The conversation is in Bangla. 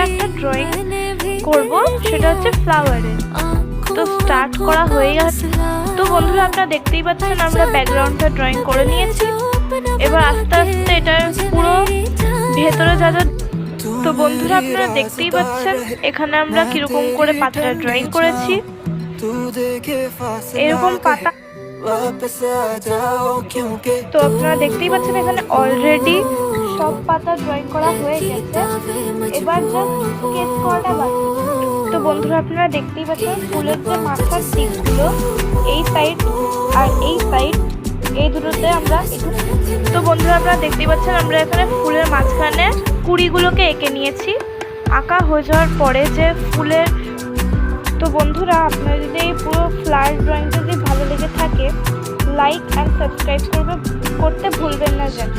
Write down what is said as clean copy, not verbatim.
একটা ড্রয়িং করব, সেটা হচ্ছে ফ্লাওয়ারের। তো স্টার্ট করা হয়ে গেছে। তো বন্ধুরা আপনারা দেখতেই পাচ্ছেন আমরা ব্যাকগ্রাউন্ডটা ড্রয়িং করে নিয়েছি। এবার আস্তে আস্তে এটার পুরো ভেতরে যা যা, তো বন্ধুরা আপনারা দেখতেই পাচ্ছেন এখানে আমরা কিরকম করে পাতাটা ড্রয়িং করেছি। এরকম পাতা, তো আপনারা দেখতেই পাচ্ছেন এখানে অলরেডি সব পাতা ড্রয়িং করা হয়ে গেছে। এবার জাস্ট স্কেচ করাটা বাকি। তো বন্ধুরা আপনারা দেখতেই পাচ্ছেন ফুলের যে মাথার দিকগুলো, এই সাইড আর এই সাইড, এই দুটোতে আমরা, তো বন্ধুরা আপনারা দেখতেই পাচ্ছেন আমরা এখানে ফুলের মাঝখানে কুড়িগুলোকে এঁকে নিয়েছি। আঁকা হয়ে যাওয়ার পরে যে ফুলের, তো বন্ধুরা আপনারা যদি এই পুরো ফ্লাওয়ার ড্রয়িংটা যদি ভালো লেগে থাকে, লাইক অ্যান্ড সাবস্ক্রাইব করতে ভুলবেন না যেন।